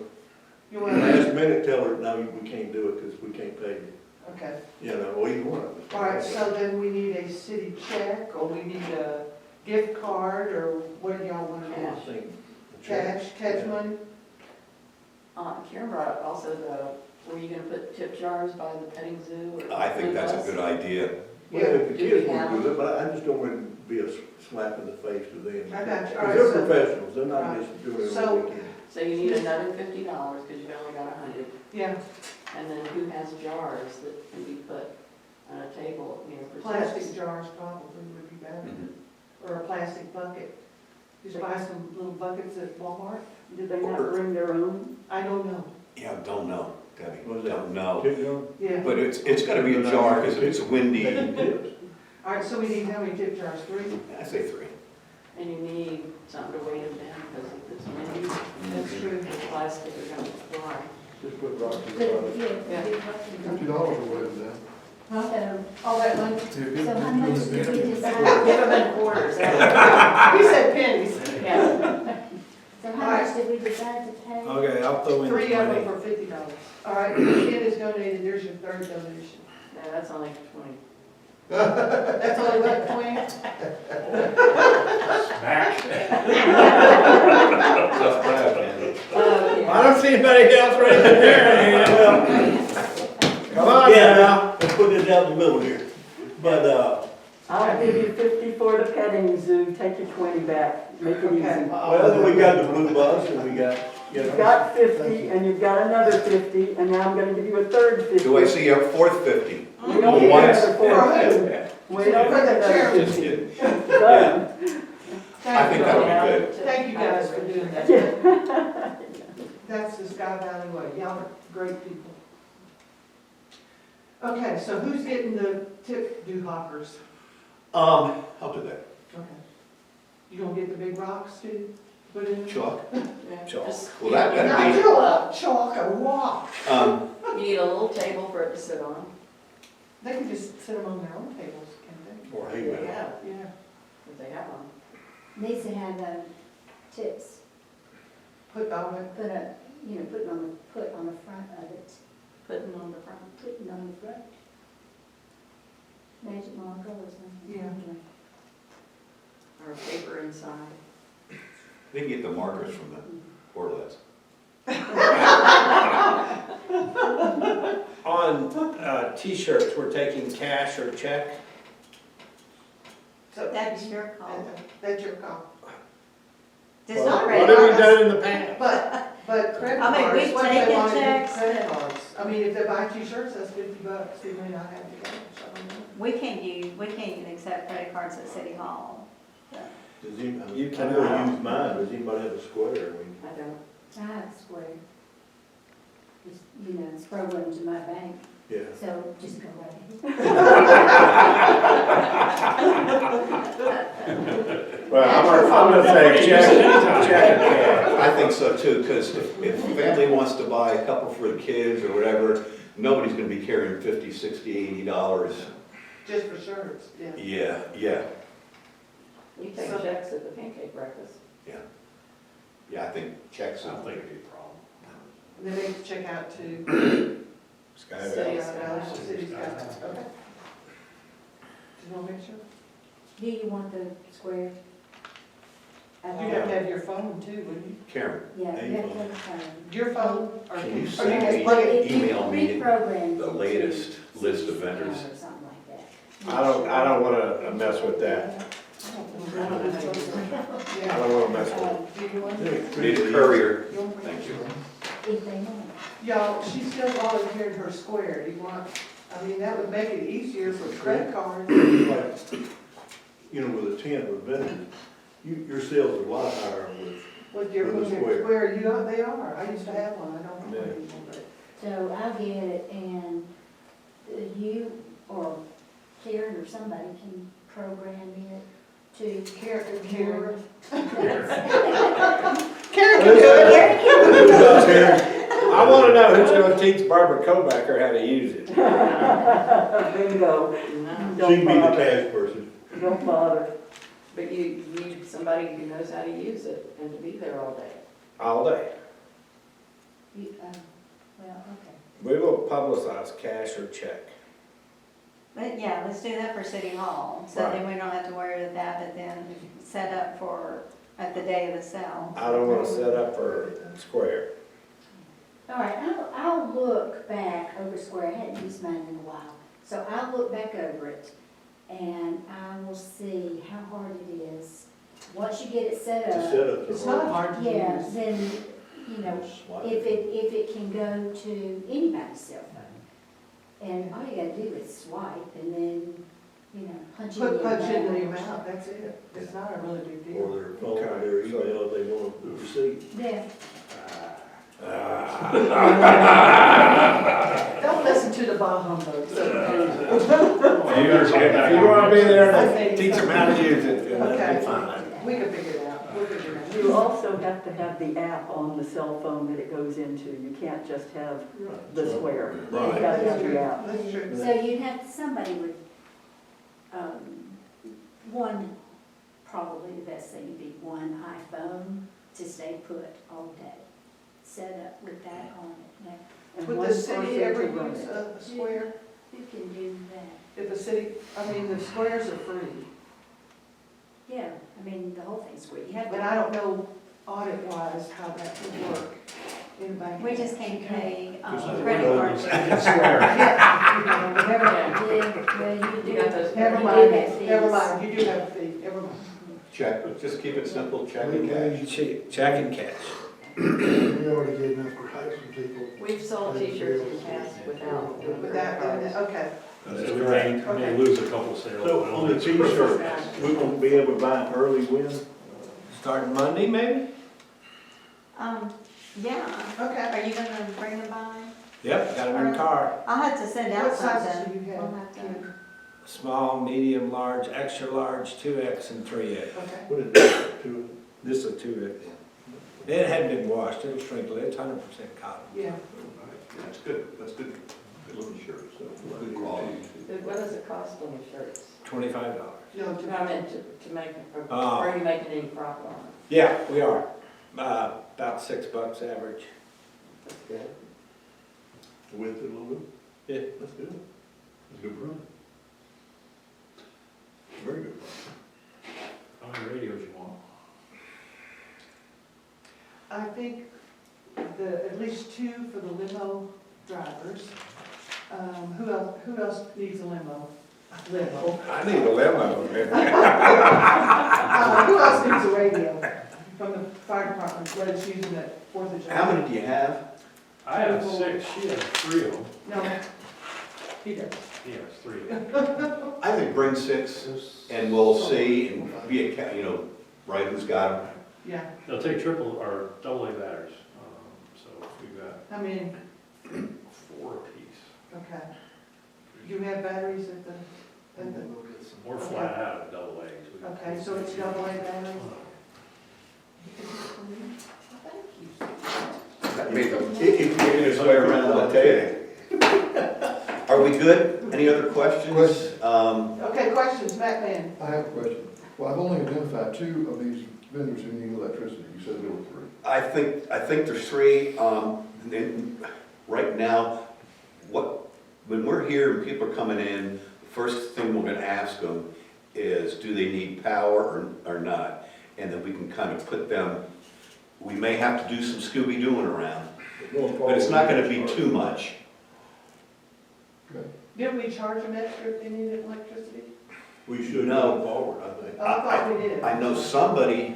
You want to, last minute tell her, no, we can't do it, because we can't pay you, okay. you know, or either one of us. All right, so then we need a city check, or we need a gift card, or what do y'all want to I do? think the check- Cash money? Karen brought up also were you gonna put tip jars by the petting zoo or? I think that's a good idea. Well, if the Do we kids have want to do it, but I just don't want it to be a slap in the face to them. I got you. All Because right, they're so- professionals, they're not right. just doing it So- on the weekend. So you need another $50, because you've only got 100. Yeah, And then who has jars that can be put on a table, you know, for plastic tips? jars probably would be better, Mhm. or a plastic bucket. Just buy some little buckets at Walmart. Do they not bring their own? I don't know. Yeah, don't know, Debbie, What's that? don't know. Tip jar? Yeah. But it's gotta be a jar, because if it's windy, Taking tips. All right, so we need how many tip jars? 3? I say 3. And you need something to weight them down, because if it's windy, That's true. the plastic are gonna fly. Just put rocks in But, the bottom. yeah, $50 will weigh them down. so, All that money? so how much did we Give decide, them in quarters. You said pennies. Yeah. so how much did we decide to pay? Okay, I'll throw in 3 of them 20. for $50. All right, Ken has donated, there's your third donation. No, that's only 20. That's only what, 20? Tough crowd, man. I don't see anybody else raising their hand. Come on Yeah, now. let's put this out in the middle here. But, I'll give you 50 for the petting zoo, take your 20 back, make it easy. Okay. well, then we got the blue bus and we got, you You've know. got 50, and you've got another 50, and now I'm gonna give you a third 50. Do I see our fourth 50? We don't get Once? another 40. We don't For the get another chair. Just 50. kidding. Done. I think that would be good. Thank you guys for doing that. That's the Sky Valley way. Y'all are great people. Okay, so who's getting the tip hoppers? I'll do that. Okay. You gonna get the big rocks too? Put in? Chalk. Yeah, Chalk. just- Well, that'd Not be, chalk, a rock. You need a little table for it to sit on. They can just sit them on their own tables, can't Or hay They bale. have, they? Yeah. if they have one. Needs to have, tips, Put on it. put on the front of it, Putting on the front. putting on the front. Magic marker or something. Yeah. Or paper inside. they can get the markers from the Orleans. On t-shirts, we're taking cash or check. So That's your call. That's your call. Does Well, not What read have we ours. done in the past? But credit I mean, cards, we've what if they taken want to do checks credit that- cards? I mean, if they buy t-shirts, that's $50, they may not have the cash, I don't know. We can't even accept credit cards at City Hall. So, Does he, You I'm cannot. gonna use mine, does anybody have a square? I mean, I don't. I have a square. It's, it's programmed to my bank, yeah. so just go right Well, I'm gonna say check and cash. I think so too, because if family wants to buy a couple for the kids or whatever, nobody's gonna be carrying $50, $60, $80. Just for shirts, yeah. Yeah, yeah, You take So- checks at the pancake breakfast. yeah, I think checks. I don't think it'd be a problem. And then they can check out to Sky City Valley. Sky. City Sky. Okay. Just want to make sure. Do you want the square? You have to have your phone too, wouldn't you? Karen, Yeah, you have to have a phone. Your phone, or can you you send just me, plug it? If you email me reprogram the it latest to list of CCTV vendors? Or something like that. I don't wanna mess with that. I Yeah. don't wanna mess with it. Do you want to? Need a courier, thank you. If they want. Y'all, she still volunteered her square. Do you want, I mean, that would make it easier for credit cards. Like, you know, with a 10 with vendors, your sales are a lot higher with, With your, With the with your square. square, they are. I used to have one. I don't have one anymore, but. So I'll get it and you or Karen or somebody can program it to Karen. your. Karen can do it. I wanna know who's gonna teach Barbara Kobacker how to use it. Bingo. She Don't can be the bother. cash person. Don't bother. But you need somebody who knows how to use it and to be there all day. All day. Well, okay. We will publicize cash or check. But yeah, let's do that for City Hall, so then we don't have to worry about that, but then set up for, at the day of the sale. I don't wanna set up for Square. All right, I'll look back over Square, I hadn't used mine in a while, so I'll look back over it, and I will see how hard it is. Once you get it set To up, set up the It's not hard to yeah, use. then, you know, Swipe. if it can go to anybody's cell phone. And all you gotta do is swipe, and then, you know, punch in the Punch in the amount. amount, that's it. It's not a really big deal. Or their phone, or their email, if they want a receipt. Yeah. Don't listen to the bah humbug. If you wanna be there and teach them how to use it, then that'd Okay. be fine. We can figure it out, we'll figure it out. You also have to have the app on the cell phone that it goes into. You can't just have the Square. You Right. gotta That's have true, the app. that's true. So you'd have, somebody would, one, probably the best thing would be one iPhone to stay put all day. Set up with that on it. Now, And Would one the city person ever to run use it. a square? who can do that? If a city, I mean, the squares are free, Yeah, I mean, the whole thing's great. You have but I don't know audit-wise how that would work in banking. We just can't pay Just like credit we're cards. Yeah, you know, never mind. Yeah, well, you do. You got those- Never you do mind, have fees. never mind, you do have a fee, never mind. Check, just keep it simple, check and cash. Check and cash. We already gave enough gripes from people. We've sold t-shirts in the past without doing Without credit doing cards. it, okay. So we may lose a couple sales. So on the t-shirt, we won't be able to buy them early when? Starting Monday, maybe? Yeah. Okay. Are you gonna bring them by? Yep, got a new car. I'll have to send out What sizes something. do you We'll have? have to- Small, medium, large, extra large, 2X and 3X. Okay. What is that, two? This is a 2X. It hadn't been washed, it'll shrink, it's 100% cotton. Yeah. That's good, that's good, good looking shirt, so good quality. What does it cost on the shirts? $25. No, No, I meant to make, Oh. are you making any profit on it? Yeah, we are. About $6 average. That's good. With it a little bit? Yeah. That's good. That's a good run. Very good. How many radios you want? I think at least two for the limo drivers. Who else needs a limo? Limo. I need a limo. Who else needs a radio from the fire department, what it's using at Fourth of July? How many do you have? I have 6, she has 3 of them. No, he does. He has 3 of them. I think bring 6 and we'll see and be a, right, who's got them. Yeah, They'll take triple or double A batteries. So we've got I mean, 4 apiece. okay. You have batteries at the, We're flat out at double A's. We- okay, so it's double A batteries? If you're gonna sway around, I'll tell you. Are we good? Any other questions? Question. Okay, questions, Batman? I have a question. Well, I've only identified 2 of these vendors who need electricity. You said there were 3. I think there's 3, and right now, when we're here and people are coming in, the first thing we're gonna ask them is, do they need power or not? And then we can kind of put them, we may have to do some Scooby-Dooing around, but it's not gonna be too much. Okay. Didn't we charge them extra if they needed electricity? We should No. go forward, I think. Oh, I thought we did. I know somebody,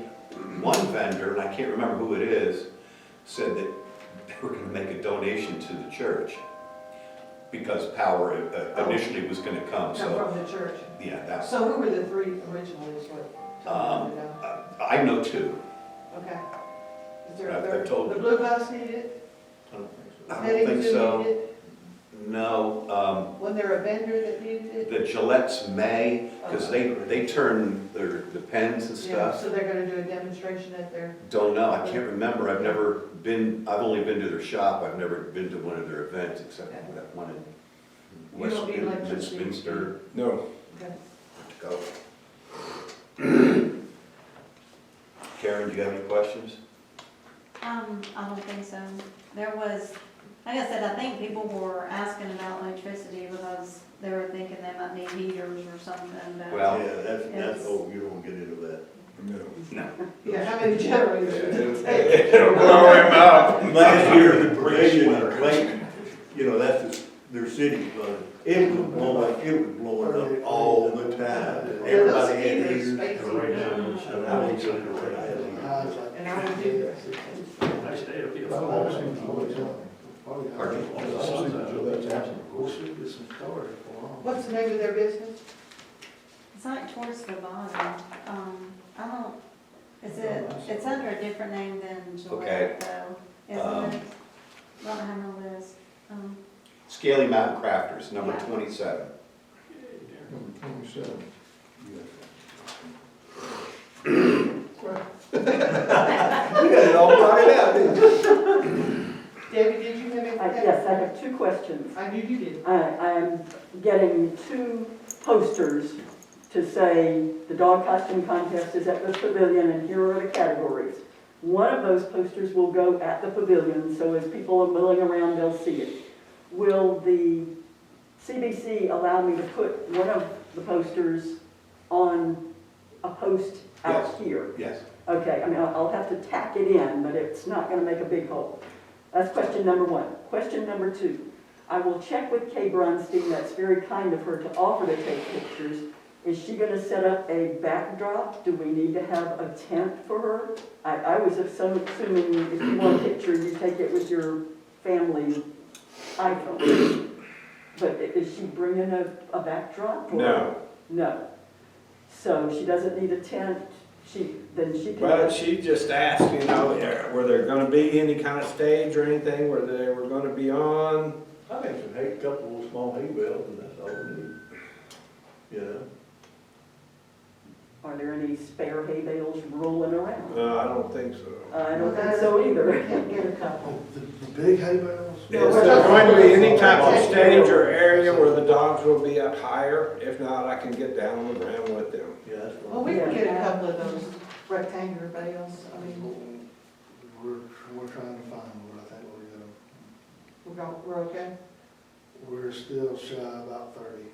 one vendor, and I can't remember who it is, said that they were gonna make a donation to the church because power initially was gonna come, Come so, from the church. yeah, that's, So who were the 3 originally is what? tell me now. I know 2. Okay. Is there I've a third? told The you. Blue Bus need it? I don't Petty think Zoo so. need it? No, Wasn't there a vendor that needed it? the Gillette's may, because they turn the pens and Yeah, stuff. so they're gonna do a demonstration at their, Don't know, I can't remember, I've never been, I've only been to their shop, I've never been to one of their events, except for that one in You don't need Westminster. electricity. Westminster. No. Go. Karen, do you have any questions? I don't think so. There was, like I said, I think people were asking about electricity because they were thinking they might need heaters or something, but. Well, Yeah, that's, oh, you don't get into that. no. yeah, how many generators did it take? It'll blow him up. Last year, the pavilion in Clayton, you know, that's their city, but it was blowing up all the time. Everybody had heaters. Yeah, those heaters, Right now. And I would say, I had heaters. And I would do this. Nice day, it'll be a fall. Pardon? What's the name of their business? It's like towards the bottom. I don't, it's under a different name than Okay. Gillette though, isn't it? I don't have no list. Scaly Mountain Crafters, number 27. Number 27. We got it all plotted out, didn't we? Debbie, did you have anything? Yes, I have two questions. I knew you did. I'm getting two posters to say the dog costume contest is at the pavilion and here are the categories. One of those posters will go at the pavilion, so as people are milling around, they'll see it. Will the CBC allow me to put one of the posters on a post out Yes. here? Yes. Okay, I mean, I'll have to tack it in, but it's not gonna make a big hole. That's question number one. Question number two, I will check with Kay Brunstein, that's very kind of her to offer to take pictures. Is she gonna set up a backdrop? Do we need to have a tent for her? I was assuming if you want a picture, you take it with your family iPhone. But is she bringing a backdrop? or- No. No. So she doesn't need a tent, then she can. Well, she just asked, you know, were there gonna be any kind of stage or anything where they were gonna be on? I think some hay, couple of small hay bales, and that's all we need. You know? Are there any spare hay bales rolling around? No, I don't think so. I don't think so either. Can't get a couple. The big hay bales? Is there going to be any type of stage or area where the dogs will be up higher? If not, I can get down on the ground with them. Yeah, that's Well, fine. we can get a couple of those rectangular bales. I mean, We're trying to find what I think we're okay? we're still shy about 30.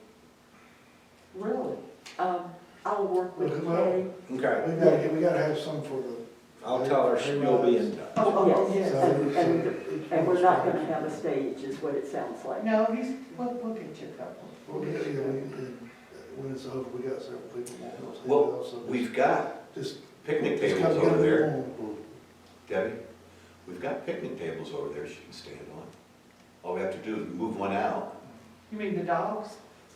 Really? I'll work with Well, Kay. Okay, We gotta have some for the. I'll tell her she'll be in touch. Oh, Yes, yes. and we're not gonna have a stage, is what it sounds like. No, we'll get you a couple. When it's over, we got several people want those hay Well, bales, so we've got just. picnic just tables come get over them there. on. Debbie, we've got picnic tables over there she can stand on. All we have to do is move one out. You mean the dogs?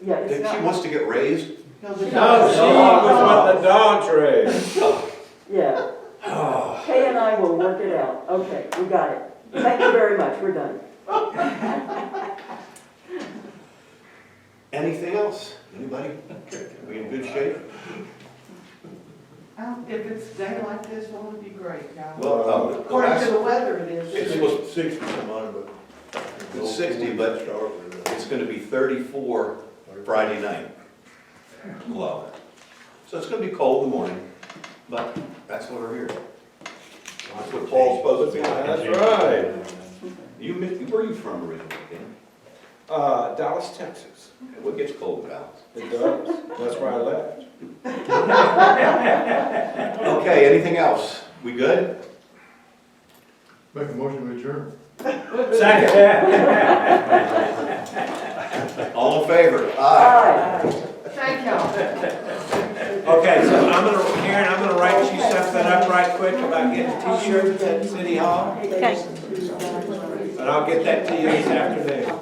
Yeah, it's She not, wants to get raised. No, the No, dogs. she was what the dogs raised. yeah. Kay and I will work it out. Okay, we got it. Thank you very much, we're done. Anything else? Anybody? We in good shape? If it's a day like this, well, it'd be great, guys. Well, According to the weather, it is. It's It was 60 some on it, but. It's 60, but it's gonna be 34 Friday night. Low. So it's gonna be cold in the morning, but that's what we're here. That's what Paul's supposed to be like. That's right. Where are you from originally, Ken? Dallas, Texas. What gets cold in Dallas? It does. That's where I left. Okay, anything else? We good? Make a motion to adjourn. Second. All in favor? Aye. Aye. Thank y'all. Okay, so Karen, I'm gonna write you something up right quick about getting t-shirts at City Hall, Okay. and I'll get that to you this afternoon.